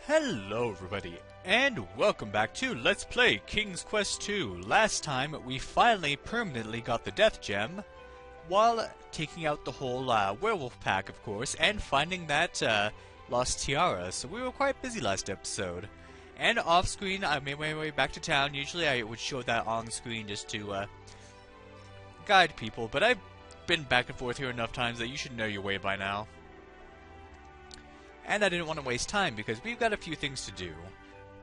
Hello everybody, and welcome back to Let's Play King's Quest 2. Last time, we finally permanently got the Death Gem, while taking out the whole werewolf pack, of course, and finding that lost tiara, so we were quite busy last episode. And off-screen, I made my way back to town. Usually I would show that on-screen just to guide people, but I've been back and forth here enough times that you should know your way by now. And I didn't want to waste time because we've got a few things to do.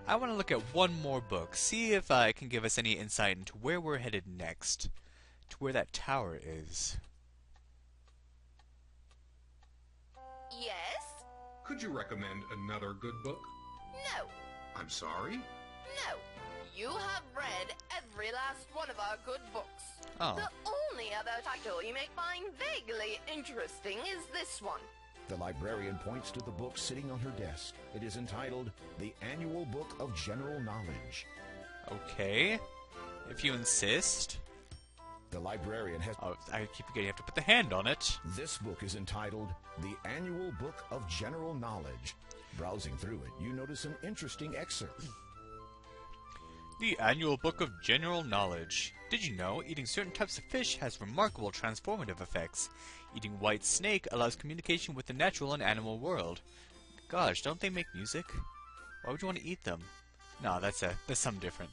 I want to look at one more book, see if it can give us any insight into where we're headed next, to where that tower is. Yes? Could you recommend another good book? No. I'm sorry? No. You have read every last one of our good books. Oh. The only other title you may find vaguely interesting is this one. The librarian points to the book sitting on her desk. It is entitled, The Annual Book of General Knowledge. Okay, if you insist. The librarian has... Oh, I keep forgetting you have to put the hand on it. This book is entitled, The Annual Book of General Knowledge. Browsing through it, you notice an interesting excerpt. The Annual Book of General Knowledge. Did you know eating certain types of fish has remarkable transformative effects? Eating white snake allows communication with the natural and animal world. Gosh, don't they make music? Why would you want to eat them? No, that's something different.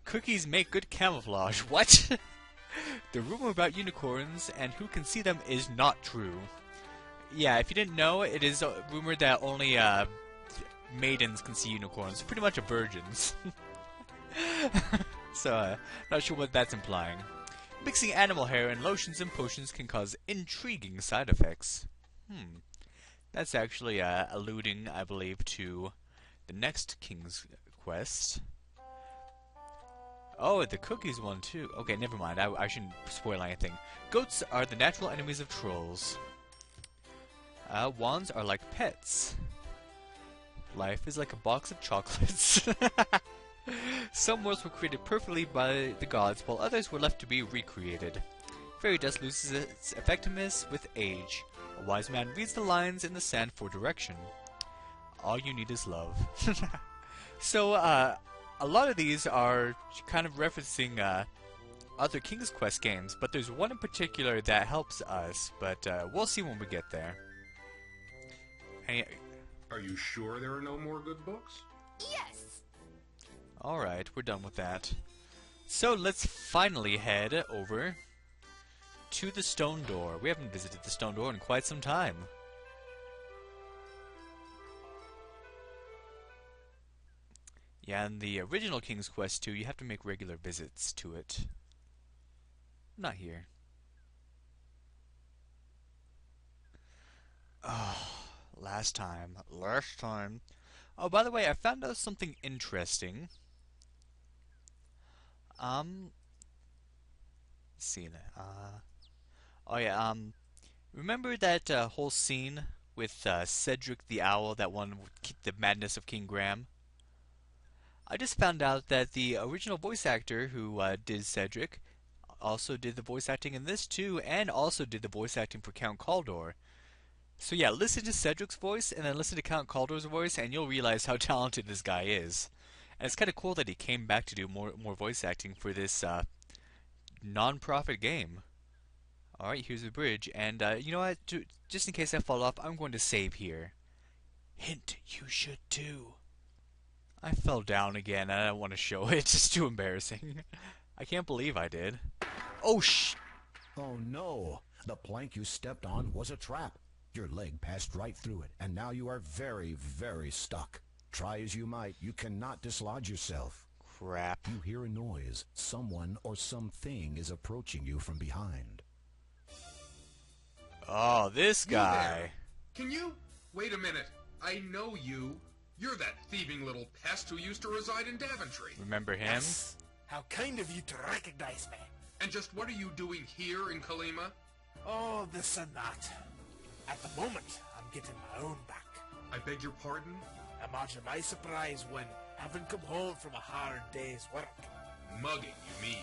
Cookies make good camouflage. What? The rumor about unicorns and who can see them is not true. Yeah, if you didn't know, it is rumored that only maidens can see unicorns. Pretty much virgins. So, not sure what that's implying. Mixing animal hair and lotions and potions can cause intriguing side effects. That's actually alluding, I believe, to the next King's Quest. Oh, the cookies one too. Okay, never mind. I shouldn't spoil anything. Goats are the natural enemies of trolls. Wands are like pets. Life is like a box of chocolates. Some worlds were created perfectly by the gods, while others were left to be recreated. Fairy dust loses its effectiveness with age. A wise man reads the lines in the sand for direction. All you need is love. So, a lot of these are kind of referencing other King's Quest games, but there's one in particular that helps us, but we'll see when we get there. Are you sure there are no more good books? Yes. Alright, we're done with that. So let's finally head over to the Stone Door. We haven't visited the Stone Door in quite some time. Yeah, in the original King's Quest 2, you have to make regular visits to it. Not here. Oh, last time. Oh, by the way, I found out something interesting. Let's see that. Oh yeah. Remember that whole scene with Cedric the Owl, that one with the Madness of King Graham? I just found out that the original voice actor who did Cedric also did the voice acting in this too, and also did the voice acting for Count Caldor. So yeah, listen to Cedric's voice and then listen to Count Caldor's voice, and you'll realize how talented this guy is. And it's kind of cool that he came back to do more voice acting for this non-profit game. Alright, here's the bridge, and you know what? Just in case I fall off, I'm going to save here. Hint, you should too. I fell down again, and I don't want to show it. It's just too embarrassing. I can't believe I did. Oh, Oh no! The plank you stepped on was a trap. Your leg passed right through it, and now you are very, very stuck. Try as you might, you cannot dislodge yourself. Crap. You hear a noise. Someone or something is approaching you from behind. Oh, this You guy. there. Can you? Wait a minute. I know you. You're that thieving little pest who used to reside in Daventry. Remember him? Yes. How kind of you to recognize me. And just what are you doing here in Kalima? Oh, this and that. At the moment, I'm getting my own back. I beg your pardon? Imagine my surprise when, having come home from a hard day's work, Mugging, you mean?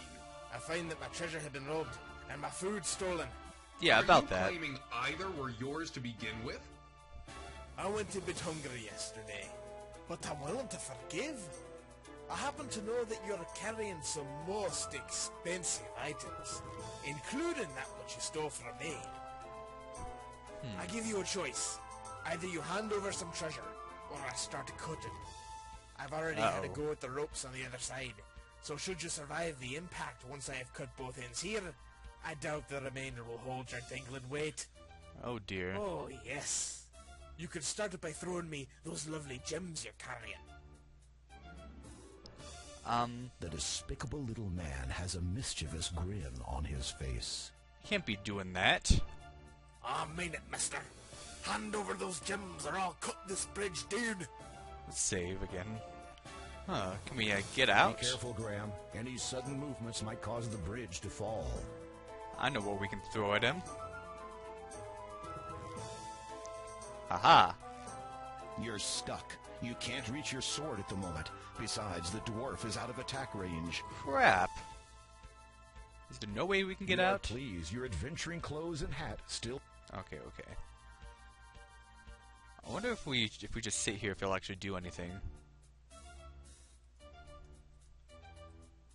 I find that my treasure had been robbed and my food stolen. Yeah, Are about you that. claiming either were yours to begin with? I went a bit hungry yesterday. but I'm willing to forgive. I happen to know that you're carrying some most expensive items, including that which you stole from me. I give you a choice. Either you hand over some treasure, or I start cutting. I've already had a go at the ropes on the other side, so should you survive the impact once I have cut both ends here, I doubt the remainder will hold your dangling weight. Oh dear. Oh, yes. You could start it by throwing me those lovely gems you're carrying. The despicable little man has a mischievous grin on his face. Can't be doing that. I mean it, mister. Hand over those gems or I'll cut this bridge, dude. Let's save again. Huh, can we get out? Be careful, Graham. Any sudden movements might cause the bridge to fall. I know what we can throw at him. Haha. You're stuck. You can't reach your sword at the moment. Besides, the dwarf is out of attack range. Crap. Is there no way we can get out? Please, your adventuring clothes and hat still... Okay, okay. I wonder if we just sit here, if it'll actually do anything.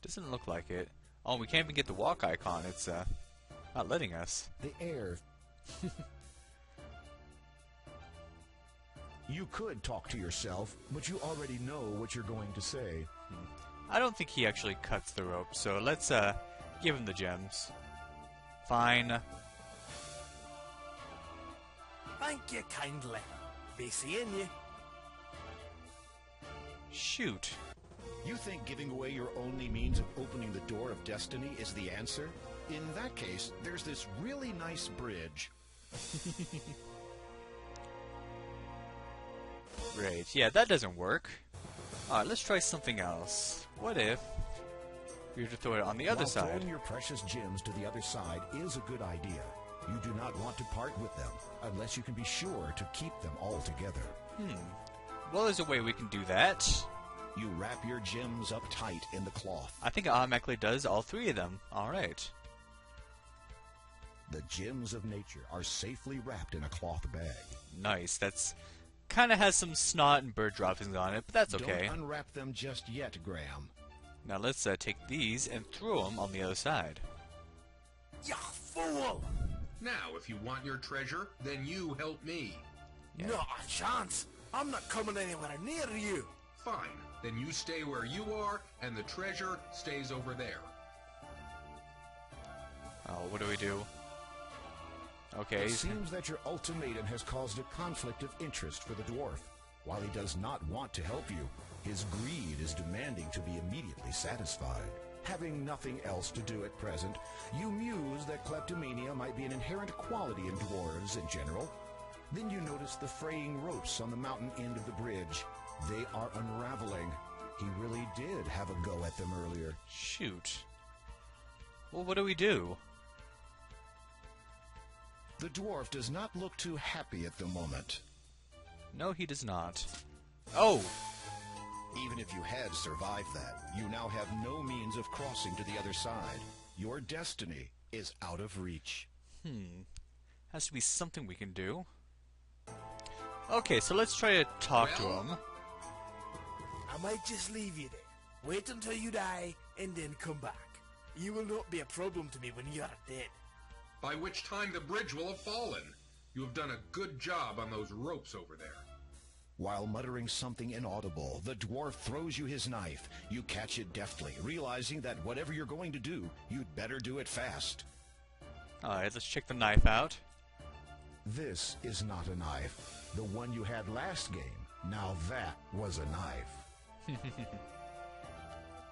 Doesn't look like it. Oh, we can't even get the walk icon. It's not letting us. The air... You could talk to yourself, but you already know what you're going to say. I don't think he actually cuts the rope, so let's give him the gems. Fine. Thank you kindly. Be seeing you. Shoot. You think giving away your only means of opening the door of destiny is the answer? In that case, there's this really nice bridge. Great. Yeah, that doesn't work. Alright, let's try something else. What if we were to throw it on the other While side? throwing your precious gems to the other side is a good idea. You do not want to part with them, unless you can be sure to keep them all together. Well, there's a way we can do that. You wrap your gems up tight in the cloth. I think it automatically does all three of them. Alright. The gems of nature are safely wrapped in a cloth bag. Nice. That's kind of has some snot and bird droppings on it, but that's okay. Don't unwrap them just yet, Graham. Now let's take these and throw them on the other side. You fool! Now, if you want your treasure, then you help me. Yeah. Not a chance. I'm not coming anywhere near you. Fine. Then you stay where you are, and the treasure stays over there. Oh, what do we do? Okay. It seems that your ultimatum has caused a conflict of interest for the dwarf. While he does not want to help you, his greed is demanding to be immediately satisfied. Having nothing else to do at present, you muse that kleptomania might be an inherent quality in dwarves in general. Then you notice the fraying ropes on the mountain end of the bridge. They are unraveling. He really did have a go at them earlier. Shoot. Well, what do we do? The dwarf does not look too happy at the moment. No, he does not. Oh! Even if you had survived that, you now have no means of crossing to the other side. Your destiny is out of reach. Has to be something we can do. Okay, so let's try to talk to him. I might just leave you there. Wait until you die, and then come back. You will not be a problem to me when you are dead. By which time the bridge will have fallen. You have done a good job on those ropes over there. While muttering something inaudible, the dwarf throws you his knife. You catch it deftly, realizing that whatever you're going to do, you'd better do it fast. Alright, let's check the knife out. This is not a knife. The one you had last game, now that was a knife.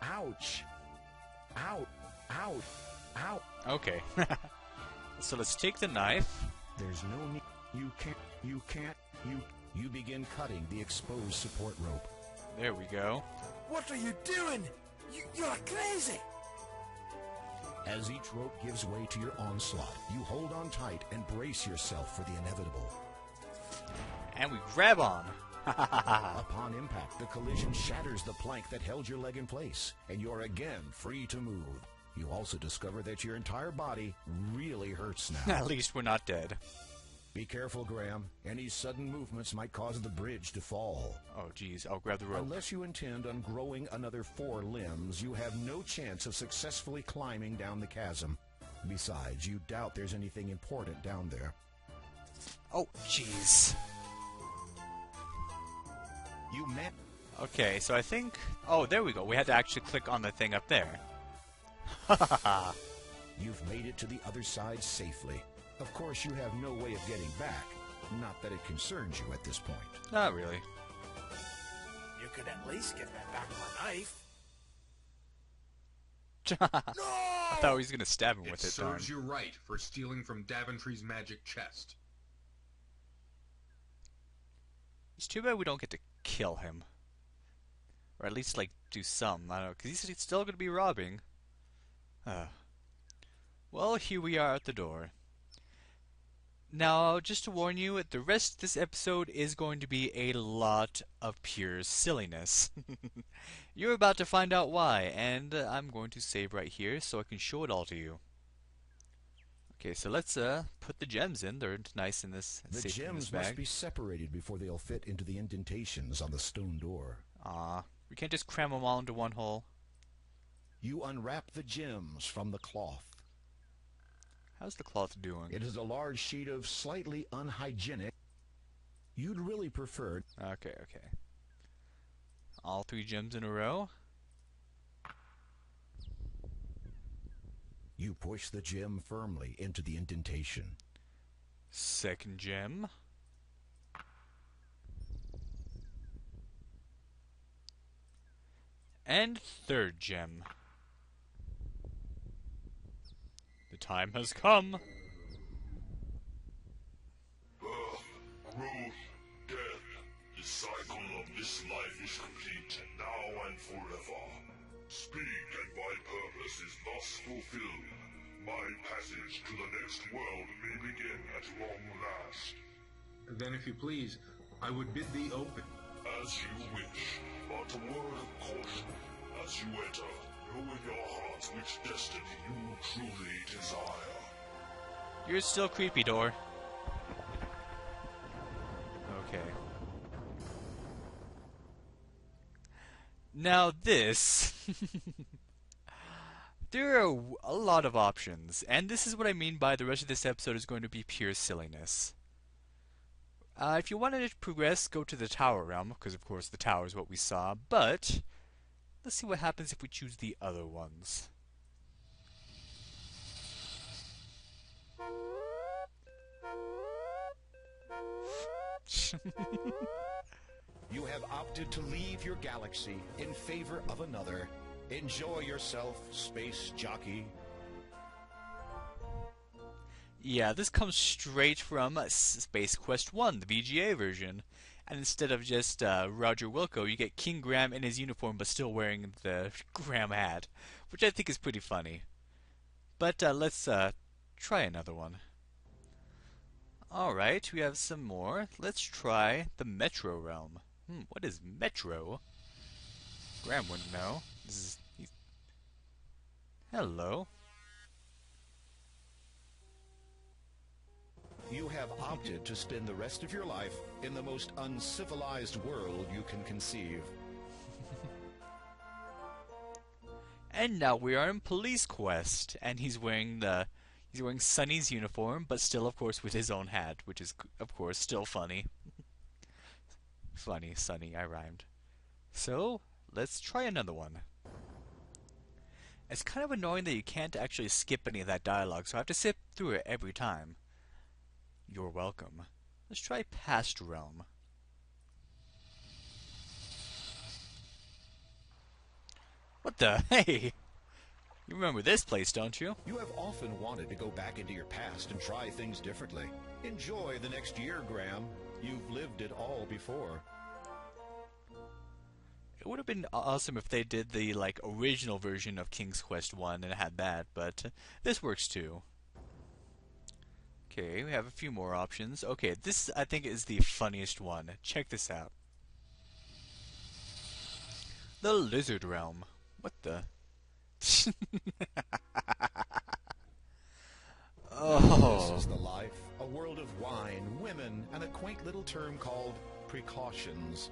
Ouch! Out! Out! Out! Okay. So let's take the knife. There's no need. You begin cutting the exposed support rope. There we go. What are you doing? You're crazy! As each rope gives way to your onslaught, you hold on tight and brace yourself for the inevitable. And we grab on. Upon impact, the collision shatters the plank that held your leg in place, and you're again free to move. You also discover that your entire body really hurts now. At least we're not dead. Be careful, Graham. Any sudden movements might cause the bridge to fall. Oh, geez. I'll grab the rope. Unless you intend on growing another 4 limbs, you have no chance of successfully climbing down the chasm. Besides, you doubt there's anything important down there. Oh, jeez. You met. Okay, so I think... Oh, there we go. We had to actually click on the thing up there. Ha ha ha. You've made it to the other side safely. Of course, you have no way of getting back. Not that it concerns you at this point. Not really. You could at least give me back my knife. I thought he was going to stab him It with it. serves you right for stealing from Daventry's magic chest. It's too bad we don't get to kill him. Or at least, like, do some. I don't know, because he said he's still going to be robbing. Well, here we are at the door. Now, just to warn you, the rest of this episode is going to be a lot of pure silliness. You're about to find out why, and I'm going to save right here so I can show it all to you. Okay, so let's put the gems in. They're nice in this The safe in this gems bag. must be separated before they'll fit into the indentations on the stone door. We can't just cram them all into one hole. You unwrap the gems from the cloth. How's the cloth doing? It is a large sheet of slightly unhygienic. You'd really prefer... Okay. All 3 gems in a row. You push the gem firmly into the indentation. Second gem. And third gem. The time has come. Birth, growth, death. The cycle of this life is complete, now and forever. Speak, and my purpose is thus fulfilled. My passage to the next world may begin at long last. Then, if you please, I would bid thee open. As you wish, but a word of caution. As you enter, know in your heart which destiny you truly desire. You're still creepy, door. Okay. Now this... There are a lot of options, and this is what I mean by the rest of this episode is going to be pure silliness. If you wanted to progress, go to the tower realm, because of course the tower is what we saw, but let's see what happens if we choose the other ones. You have opted to leave your galaxy in favor of another. Enjoy yourself, space jockey. Yeah, this comes straight from Space Quest 1, the VGA version. And instead of just Roger Wilco, you get King Graham in his uniform but still wearing the Graham hat, which I think is pretty funny. But let's try another one. Alright, we have some more. Let's try the Metro Realm. What is Metro? Graham wouldn't know. Hello. You have opted to spend the rest of your life in the most uncivilized world you can conceive. And now we are in Police Quest, and he's wearing Sonny's uniform, but still, of course, with his own hat, which is, of course, still funny. Funny, Sonny, I rhymed. So, let's try another one. It's kind of annoying that you can't actually skip any of that dialogue, so I have to sit through it every time. You're welcome. Let's try Past Realm. What the? Hey! You remember this place, don't you? You have often wanted to go back into your past and try things differently. Enjoy the next year, Graham. You've lived it all before. It would have been awesome if they did the original version of King's Quest 1 and had that, but this works too. Okay, we have a few more options. Okay, this I think is the funniest one. Check this out. The Lizard Realm. What the? This Oh. is the life world of wine, women, and a quaint little term called precautions.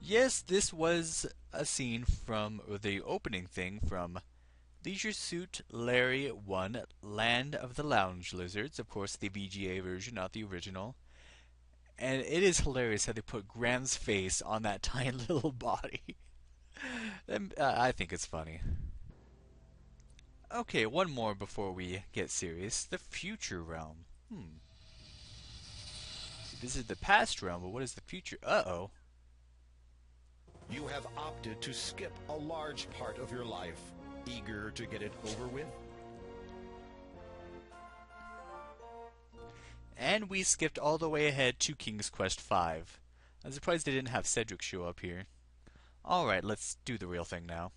Yes, this was a scene from, or the opening thing from Leisure Suit Larry 1 Land of the Lounge Lizards. Of course, the VGA version, not the original. And it is hilarious how they put Graham's face on that tiny little body. I think it's funny. Okay, one more before we get serious. The future realm. This is the past realm, but what is the future? Uh-oh. You have opted to skip a large part of your life. Eager to get it over with? And we skipped all the way ahead to King's Quest V. I'm surprised they didn't have Cedric show up here. Alright, let's do the real thing now.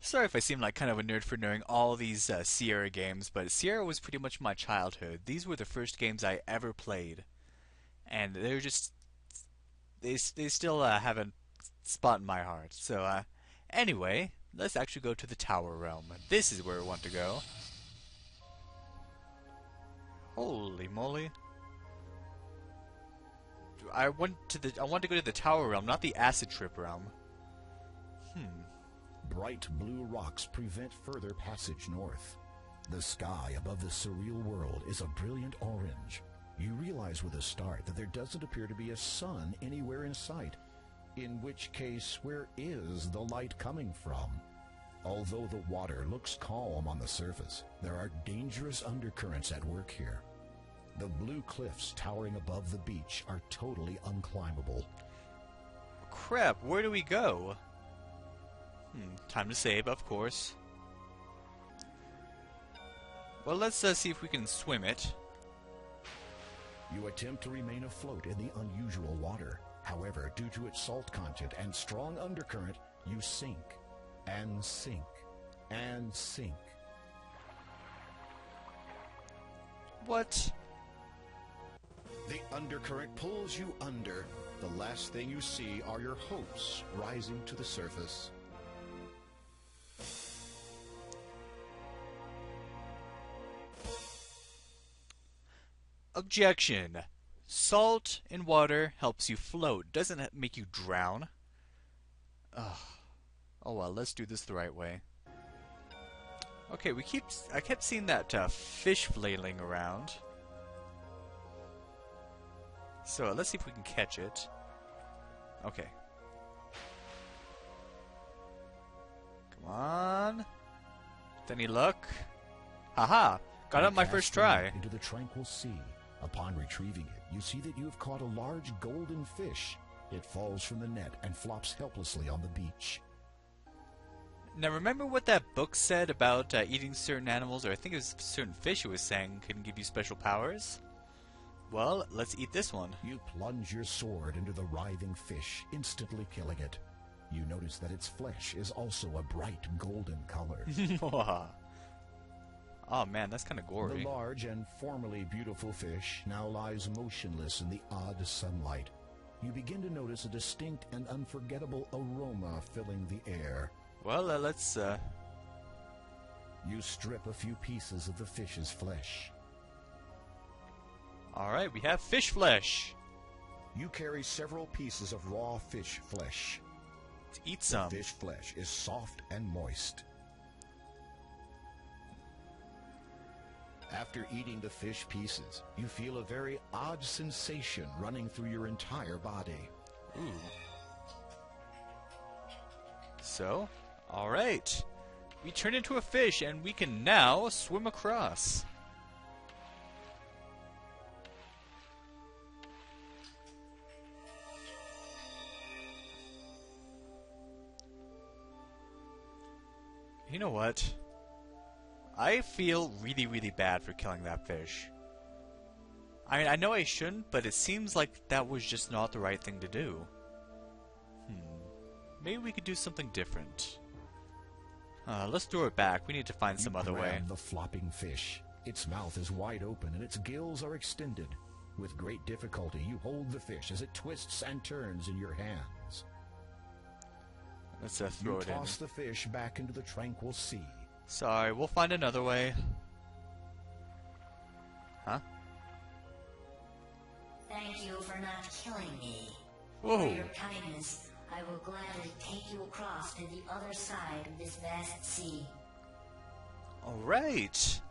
Sorry if I seem like kind of a nerd for knowing all these Sierra games, but Sierra was pretty much my childhood. These were the first games I ever played. And they're just... They still have a spot in my heart. So, anyway, let's actually go to the Tower Realm. This is where we want to go. Holy moly. I want to go to the Tower Realm, not the Acid Trip Realm. Bright blue rocks prevent further passage north. The sky above the surreal world is a brilliant orange. You realize with a start that there doesn't appear to be a sun anywhere in sight. In which case, where is the light coming from? Although the water looks calm on the surface, there are dangerous undercurrents at work here. The blue cliffs towering above the beach are totally unclimbable. Crap, where do we go? Time to save, of course. Well, let's see if we can swim it. You attempt to remain afloat in the unusual water. However, due to its salt content and strong undercurrent, you sink, and sink, and sink. What? The undercurrent pulls you under. The last thing you see are your hopes rising to the surface. Objection. Salt in water helps you float, doesn't make you drown. Ugh. Oh well, let's do this the right way. Okay, I kept seeing that fish flailing around. So let's see if we can catch it. Okay. Come on. With any luck? Haha! Got up my first try. Into the tranquil sea. Upon retrieving it, you see that you have caught a large golden fish. It falls from the net and flops helplessly on the beach. Now remember what that book said about eating certain animals, or I think it was certain fish it was saying couldn't give you special powers? Well, let's eat this one. You plunge your sword into the writhing fish, instantly killing it. You notice that its flesh is also a bright golden color. Oh man, that's kind of gory. The large and formerly beautiful fish now lies motionless in the odd sunlight. You begin to notice a distinct and unforgettable aroma filling the air. Well, let's... You strip a few pieces of the fish's flesh. Alright, we have fish flesh. You carry several pieces of raw fish flesh. Let's eat some. The fish flesh is soft and moist. After eating the fish pieces, you feel a very odd sensation running through your entire body. Ooh. So, alright. We turn into a fish and we can now swim across. You know what? I feel really, really bad for killing that fish. I mean, I know I shouldn't, but it seems like that was just not the right thing to do. Maybe we could do something different. Let's throw it back. We need to find some other way. The flopping fish. Its mouth is wide open and its gills are extended. With great difficulty, you hold the fish as it twists and turns in your hands. Let's throw it in. You toss the fish back into the tranquil sea. Sorry, we'll find another way. Huh? Thank you for not killing me. Whoa. For your kindness, I will gladly take you across to the other side of this vast sea. Alright.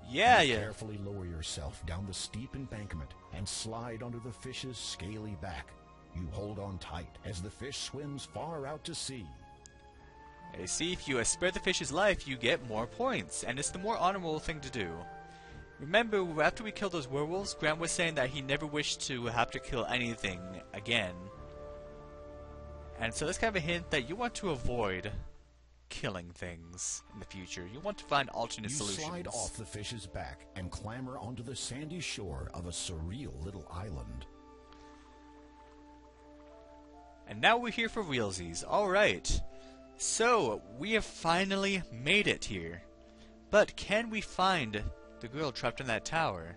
Yeah, You yeah. carefully lower yourself down the steep embankment and slide onto the fish's scaly back. You hold on tight as the fish swims far out to sea. You see, if you spare the fish's life, you get more points, and it's the more honorable thing to do. Remember, after we killed those werewolves, Grant was saying that he never wished to have to kill anything again. And so that's kind of a hint that you want to avoid killing things in the future. You want to find alternate You solutions. slide off the fish's back and clamber onto the sandy shore of a surreal little island. And now we're here for realsies. Alright. So, we have finally made it here. But can we find the girl trapped in that tower?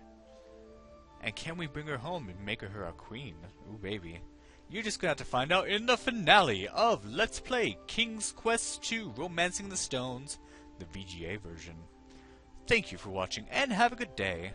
And can we bring her home and make her a queen? Ooh, baby. You're just gonna have to find out in the finale of Let's Play King's Quest II Romancing the Stones, the VGA version. Thank you for watching, and have a good day.